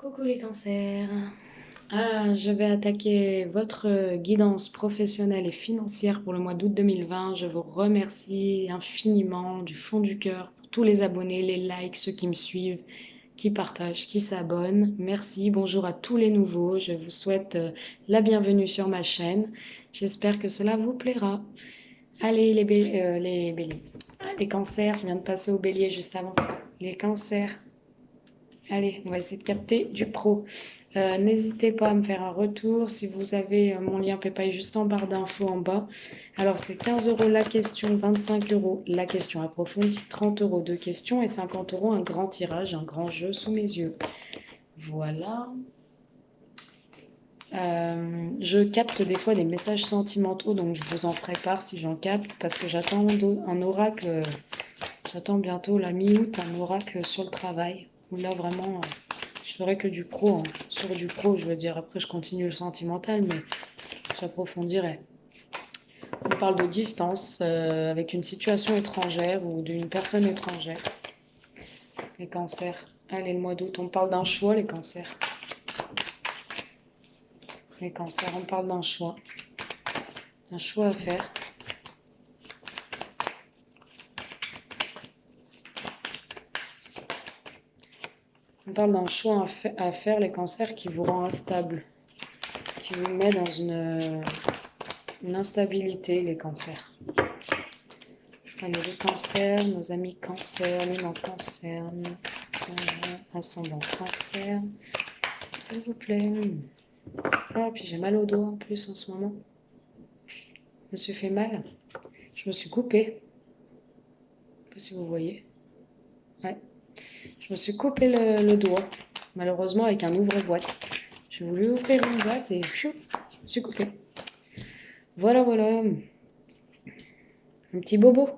Coucou les cancers. Je vais attaquer votre guidance professionnelle et financière pour le mois d'août 2020. Je vous remercie infiniment du fond du cœur pour tous les abonnés, les likes, ceux qui me suivent, qui partagent, qui s'abonnent. Merci, bonjour à tous les nouveaux. Je vous souhaite la bienvenue sur ma chaîne. J'espère que cela vous plaira. Allez les béliers. Les cancers, je viens de passer au bélier juste avant. Les cancers. Allez, on va essayer de capter du pro. N'hésitez pas à me faire un retour si vous avez mon lien PayPal juste en barre d'infos en bas. Alors, c'est 15 € la question, 25 € la question approfondie, 30 € deux questions et 50 € un grand tirage, un grand jeu sous mes yeux. Voilà. Je capte des fois des messages sentimentaux, donc je vous en ferai part si j'en capte, parce que j'attends un oracle, j'attends bientôt la mi-août, un oracle sur le travail, où là vraiment, je ferai que du pro, hein. Sur du pro, je veux dire, après je continue le sentimental, mais j'approfondirai. On parle de distance, avec une situation étrangère ou d'une personne étrangère. Les cancers. Allez, le mois d'août, on parle d'un choix, les cancers. Les cancers, on parle d'un choix à faire. On parle d'un choix à faire, les cancers, qui vous rend instable, qui vous met dans une instabilité, les cancers. Allez, les cancers, nos amis cancers, lunes cancer, ascendant cancer, s'il vous plaît. Ah, puis j'ai mal au dos en plus en ce moment. Je me suis fait mal. Je me suis coupée. Je sais pas si vous voyez. Ouais. Je me suis coupé le doigt, malheureusement avec un ouvre-boîte. J'ai voulu ouvrir une boîte et je me suis coupé. Voilà, voilà. Un petit bobo.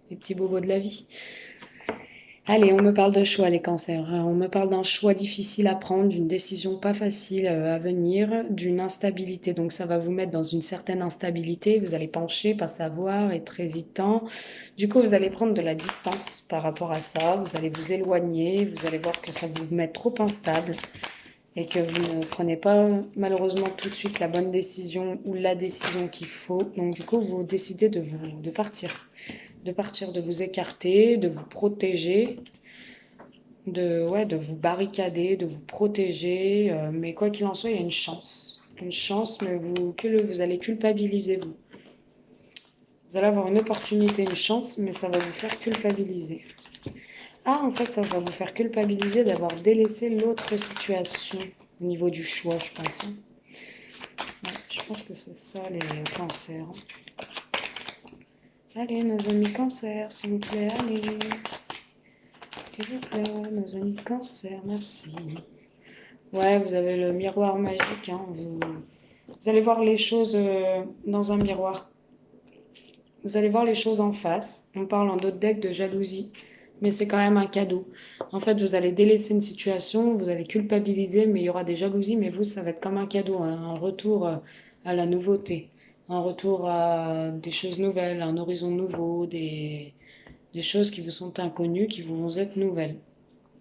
Les petits bobos de la vie. Allez, on me parle de choix, les cancers. On me parle d'un choix difficile à prendre, d'une décision pas facile à venir, d'une instabilité. Donc ça va vous mettre dans une certaine instabilité. Vous allez pencher, pas savoir, être hésitant. Du coup, vous allez prendre de la distance par rapport à ça. Vous allez vous éloigner. Vous allez voir que ça vous met trop instable et que vous ne prenez pas malheureusement tout de suite la bonne décision ou la décision qu'il faut. Donc du coup, vous décidez de partir. De partir, de vous écarter, de vous protéger, de vous barricader, de vous protéger. Mais quoi qu'il en soit, il y a une chance. Une chance, mais vous allez culpabiliser, vous. Vous allez avoir une opportunité, une chance, mais ça va vous faire culpabiliser. Ah, en fait, ça va vous faire culpabiliser d'avoir délaissé l'autre situation au niveau du choix, je pense. Ouais, je pense que c'est ça, les cancers. Allez, nos amis cancers, s'il vous plaît, allez. S'il vous plaît, nos amis cancers, merci. Ouais, vous avez le miroir magique, hein. Vous allez voir les choses dans un miroir. Vous allez voir les choses en face. On parle en d'autres decks de jalousie, mais c'est quand même un cadeau. En fait, vous allez délaisser une situation, vous allez culpabiliser, mais il y aura des jalousies, mais vous, ça va être comme un cadeau, hein, un retour à la nouveauté, un retour à des choses nouvelles, un horizon nouveau, des choses qui vous sont inconnues, qui vont être nouvelles,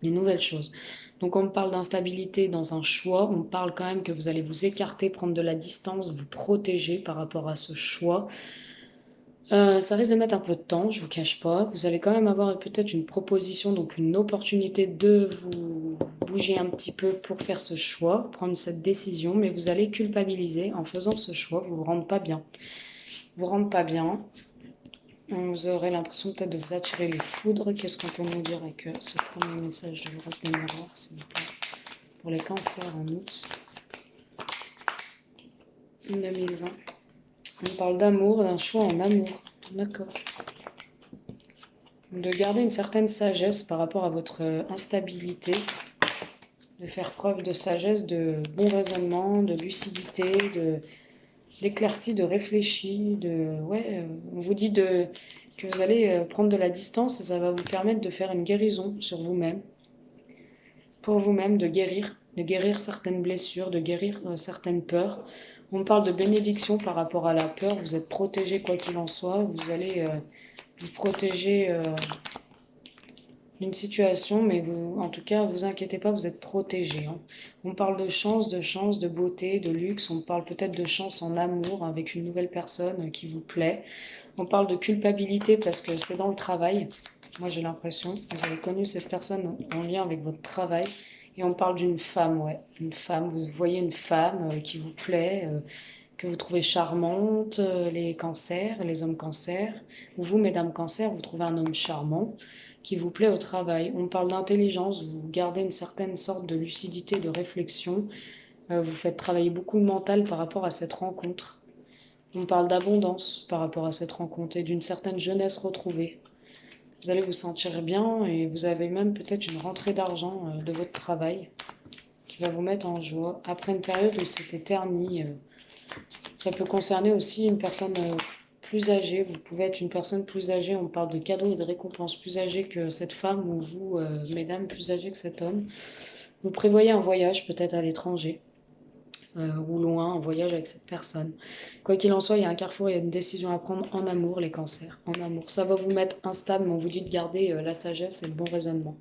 des nouvelles choses. Donc on parle d'instabilité dans un choix, on parle quand même que vous allez vous écarter, prendre de la distance, vous protéger par rapport à ce choix. Ça risque de mettre un peu de temps, je vous cache pas. Vous allez quand même avoir peut-être une proposition, donc une opportunité de vous bouger un petit peu pour faire ce choix, prendre cette décision, mais vous allez culpabiliser en faisant ce choix, vous vous rendez pas bien. Vous rendez pas bien. Vous aurez l'impression peut-être de vous attirer les foudres. Qu'est-ce qu'on peut nous dire avec ce premier message de l'Europe de miroir, s'il vous plaît, pour les cancers en août 2020. On parle d'amour, d'un choix en amour. D'accord. De garder une certaine sagesse par rapport à votre instabilité, de faire preuve de sagesse, de bon raisonnement, de lucidité, d'éclaircie, de réfléchi, on vous dit que vous allez prendre de la distance et ça va vous permettre de faire une guérison sur vous-même, pour vous-même, de guérir certaines blessures, de guérir certaines peurs. On parle de bénédiction par rapport à la peur, vous êtes protégé quoi qu'il en soit, vous allez vous protéger une situation, mais vous, en tout cas, vous inquiétez pas, vous êtes protégé, hein. On parle de chance, de beauté, de luxe. On parle peut-être de chance en amour avec une nouvelle personne qui vous plaît. On parle de culpabilité parce que c'est dans le travail. Moi, j'ai l'impression. Vous avez connu cette personne en lien avec votre travail. Et on parle d'une femme, ouais. Une femme. Vous voyez une femme qui vous plaît, que vous trouvez charmante, les cancers, les hommes cancers. Vous, mesdames cancers, vous trouvez un homme charmant qui vous plaît au travail. On parle d'intelligence, vous gardez une certaine sorte de lucidité, de réflexion. Vous faites travailler beaucoup le mental par rapport à cette rencontre. On parle d'abondance par rapport à cette rencontre et d'une certaine jeunesse retrouvée. Vous allez vous sentir bien et vous avez même peut-être une rentrée d'argent de votre travail qui va vous mettre en joie. Après une période où c'était terni, ça peut concerner aussi une personne plus âgée. Vous pouvez être une personne plus âgée. On parle de cadeaux et de récompenses plus âgées que cette femme ou vous, mesdames, plus âgées que cet homme. Vous prévoyez un voyage peut-être à l'étranger ou loin, un voyage avec cette personne. Quoi qu'il en soit, il y a un carrefour, il y a une décision à prendre en amour, les cancers. En amour. Ça va vous mettre instable, mais on vous dit de garder la sagesse et le bon raisonnement.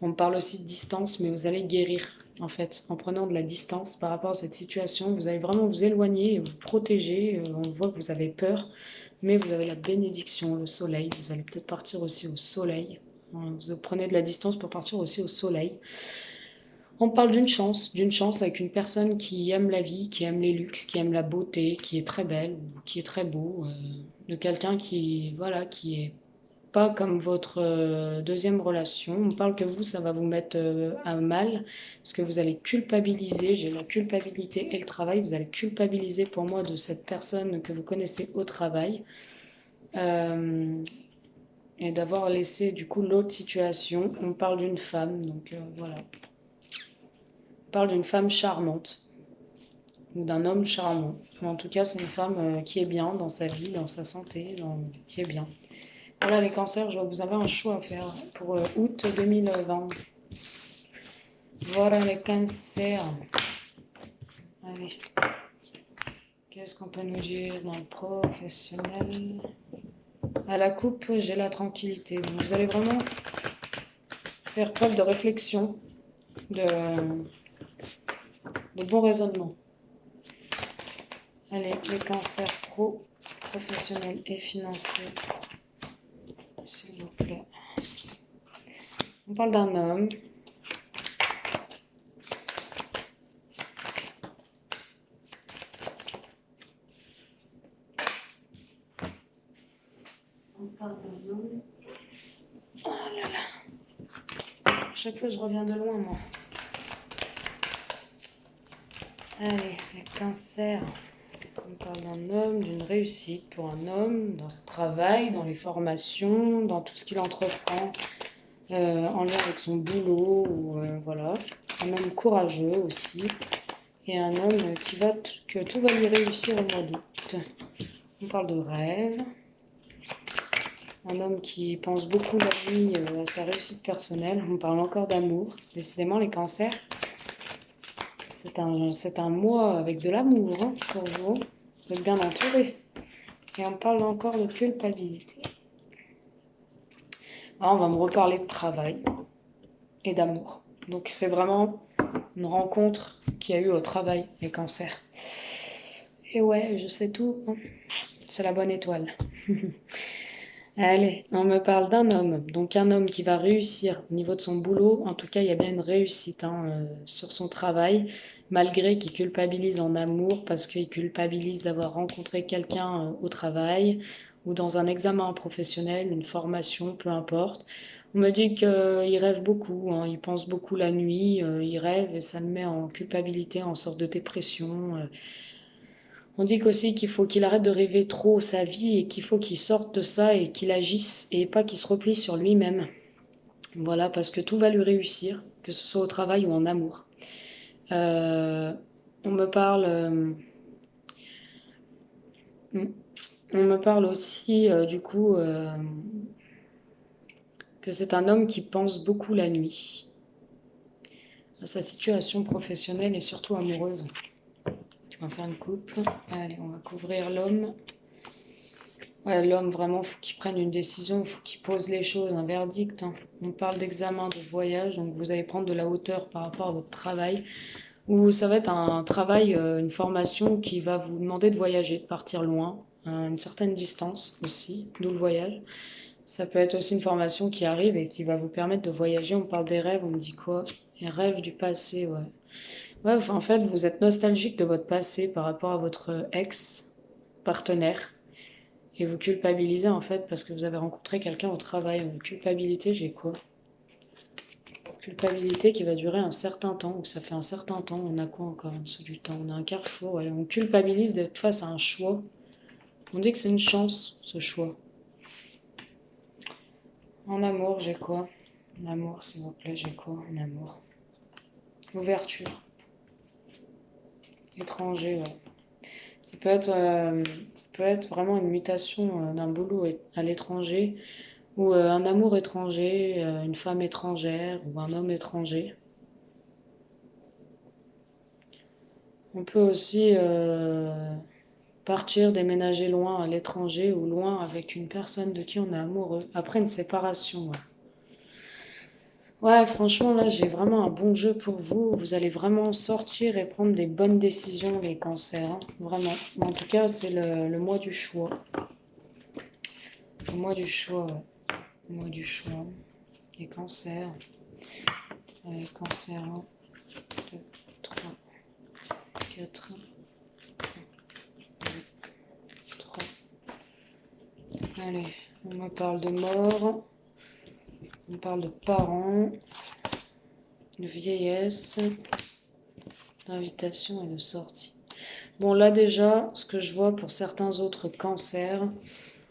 On parle aussi de distance, mais vous allez guérir, en fait, en prenant de la distance par rapport à cette situation. Vous allez vraiment vous éloigner et vous protéger. On voit que vous avez peur, mais vous avez la bénédiction, le soleil. Vous allez peut-être partir aussi au soleil. Vous prenez de la distance pour partir aussi au soleil. On parle d'une chance avec une personne qui aime la vie, qui aime les luxes, qui aime la beauté, qui est très belle ou qui est très beau, de quelqu'un qui, voilà, qui est pas comme votre deuxième relation. On parle que vous, ça va vous mettre à mal, parce que vous allez culpabiliser, j'ai la culpabilité et le travail, vous allez culpabiliser pour moi de cette personne que vous connaissez au travail, euh, et d'avoir laissé du coup l'autre situation. On parle d'une femme, donc voilà. On parle d'une femme charmante, ou d'un homme charmant. Mais en tout cas, c'est une femme qui est bien dans sa vie, dans sa santé, qui est bien. Voilà les cancers, je vois que vous avez un choix à faire pour août 2020. Voilà les cancers. Allez. Qu'est-ce qu'on peut nous dire dans le professionnel? À la coupe, j'ai la tranquillité. Donc, vous allez vraiment faire preuve de réflexion, de bon raisonnement. Allez, les cancers professionnels et financiers. S'il vous plaît. On parle d'un homme. On parle d'un homme. Oh là là. À chaque fois, je reviens de loin, moi. Allez, les cancers. On parle d'un homme, d'une réussite pour un homme, dans le travail, dans les formations, dans tout ce qu'il entreprend, en lien avec son boulot, ou voilà. Un homme courageux aussi, et un homme que tout va lui réussir au mois d'août. On parle de rêve. Un homme qui pense beaucoup la nuit à sa réussite personnelle. On parle encore d'amour. Décidément, les cancers, c'est un mois avec de l'amour hein, pour vous. Vous êtes bien entourés. Et on parle encore de culpabilité. Alors, on va me reparler de travail et d'amour. Donc c'est vraiment une rencontre qu'il y a eu au travail, les cancers. Et ouais, je sais tout. Hein. C'est la bonne étoile. Allez, on me parle d'un homme. Donc un homme qui va réussir au niveau de son boulot. En tout cas, il y a bien une réussite sur son travail, malgré qu'il culpabilise en amour, parce qu'il culpabilise d'avoir rencontré quelqu'un au travail ou dans un examen professionnel, une formation, peu importe. On me dit qu'il rêve beaucoup, hein, il pense beaucoup la nuit, il rêve et ça le met en culpabilité, en sorte de dépression. On dit qu'aussi qu'il faut qu'il arrête de rêver trop sa vie et qu'il faut qu'il sorte de ça et qu'il agisse et pas qu'il se replie sur lui-même. Voilà, parce que tout va lui réussir, que ce soit au travail ou en amour. Euh, on me parle, on me parle aussi du coup que c'est un homme qui pense beaucoup la nuit, à sa situation professionnelle et surtout amoureuse. On va faire une coupe. Allez, on va couvrir l'homme. Ouais, l'homme, vraiment, faut qu'il prenne une décision, faut qu'il pose les choses, un verdict, hein. On parle d'examen, de voyage, donc vous allez prendre de la hauteur par rapport à votre travail. Ou ça va être un travail, une formation qui va vous demander de voyager, de partir loin, à une certaine distance aussi, d'où le voyage. Ça peut être aussi une formation qui arrive et qui va vous permettre de voyager. On parle des rêves, on me dit quoi? Les rêves du passé, ouais. Ouais, enfin, en fait, vous êtes nostalgique de votre passé par rapport à votre ex-partenaire. Et vous culpabilisez en fait parce que vous avez rencontré quelqu'un au travail. Culpabilité, j'ai quoi? Culpabilité qui va durer un certain temps, ou ça fait un certain temps. On a quoi encore en dessous du temps? On a un carrefour, ouais. On culpabilise d'être face à un choix. On dit que c'est une chance, ce choix. En amour, j'ai quoi? En amour, s'il vous plaît, j'ai quoi en amour? Ouverture. Étranger, ouais. Ça peut être vraiment une mutation d'un boulot à l'étranger, ou un amour étranger, une femme étrangère, ou un homme étranger. On peut aussi partir, déménager loin à l'étranger ou loin avec une personne de qui on est amoureux. Après une séparation, ouais. Ouais, franchement, là, j'ai vraiment un bon jeu pour vous. Vous allez vraiment sortir et prendre des bonnes décisions, les cancers, hein. Vraiment. Mais en tout cas, c'est le mois du choix. Le mois du choix, ouais. Le mois du choix. Les cancers. Les cancers, 1, 2, 3, 4, 3. Allez, on me parle de mort. On parle de parents, de vieillesse, d'invitation et de sortie. Bon, là déjà, ce que je vois pour certains autres cancers,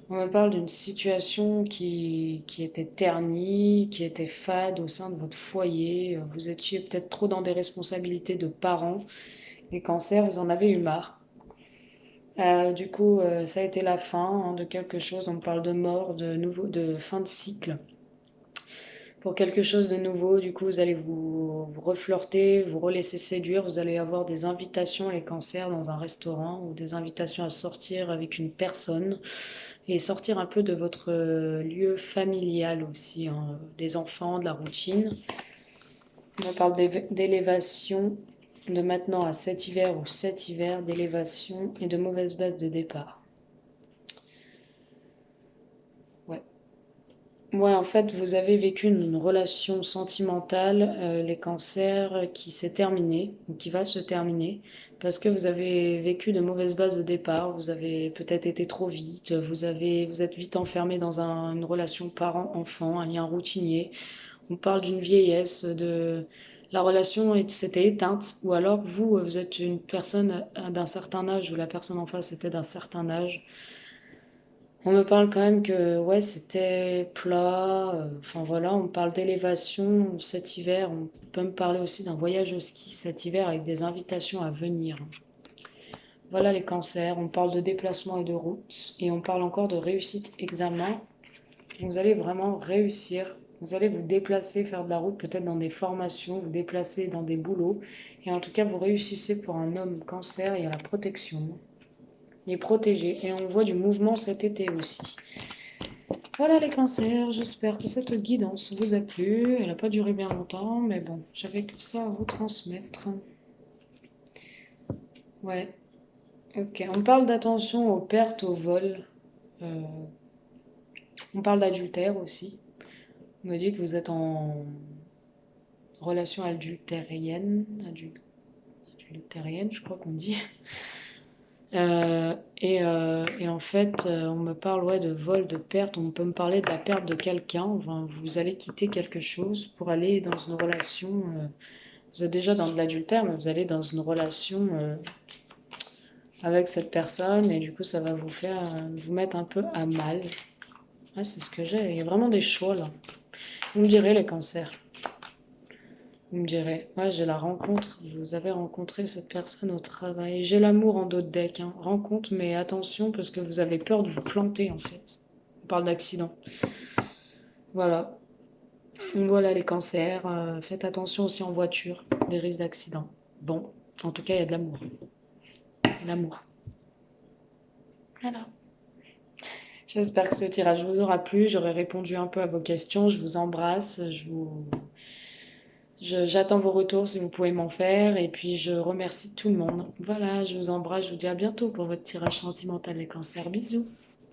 on me parle d'une situation qui était ternie, qui était fade au sein de votre foyer. Vous étiez peut-être trop dans des responsabilités de parents. Les cancers, vous en avez eu marre. Du coup, ça a été la fin, hein, de quelque chose. On me parle de mort, de nouveau, de fin de cycle. Pour quelque chose de nouveau, du coup, vous allez vous reflirter, vous relaisser séduire, vous allez avoir des invitations, les cancers, dans un restaurant, ou des invitations à sortir avec une personne, et sortir un peu de votre lieu familial aussi, hein, des enfants, de la routine. On parle d'élévation, de maintenant à cet hiver ou cet hiver, d'élévation et de mauvaise base de départ. Ouais. Ouais, en fait, vous avez vécu une relation sentimentale, les cancers, qui s'est terminée, ou qui va se terminer, parce que vous avez vécu de mauvaises bases de départ, vous avez peut-être été trop vite, vous êtes vite enfermé dans une relation parent-enfant, un lien routinier. On parle d'une vieillesse, de la relation s'était éteinte, ou alors vous, vous êtes une personne d'un certain âge, ou la personne en face était d'un certain âge. On me parle quand même que ouais, c'était plat. Enfin voilà, on me parle d'élévation cet hiver. On peut me parler aussi d'un voyage au ski cet hiver avec des invitations à venir. Voilà les cancers. On parle de déplacement et de route. Et on parle encore de réussite examen. Vous allez vraiment réussir. Vous allez vous déplacer, faire de la route, peut-être dans des formations, vous déplacer dans des boulots. Et en tout cas, vous réussissez pour un homme cancer. Il y a la protection. Il est protégé. Et on voit du mouvement cet été aussi. Voilà les cancers, j'espère que cette guidance vous a plu. Elle n'a pas duré bien longtemps, mais bon, j'avais que ça à vous transmettre. Ouais, ok. On parle d'attention aux pertes, aux vols. Euh, on parle d'adultère aussi. On me dit que vous êtes en relation adultérienne, je crois qu'on dit. Et en fait, on me parle ouais, de vol, de perte. On peut me parler de la perte de quelqu'un. Enfin, vous allez quitter quelque chose pour aller dans une relation. Vous êtes déjà dans de l'adultère, mais vous allez dans une relation avec cette personne. Et du coup, ça va vous faire vous mettre un peu à mal. Ouais, c'est ce que j'ai. Il y a vraiment des choix là. Vous me direz les cancers. Vous me direz, ouais, j'ai la rencontre. Vous avez rencontré cette personne au travail. J'ai l'amour en dos de deck, hein. Rencontre, mais attention parce que vous avez peur de vous planter en fait. On parle d'accident. Voilà. Voilà les cancers. Faites attention aussi en voiture, des risques d'accident. Bon, en tout cas, il y a de l'amour. L'amour. Voilà. J'espère que ce tirage vous aura plu. J'aurai répondu un peu à vos questions. Je vous embrasse. J'attends vos retours si vous pouvez m'en faire. Et puis, je remercie tout le monde. Voilà, je vous embrasse. Je vous dis à bientôt pour votre tirage sentimental les cancers. Bisous.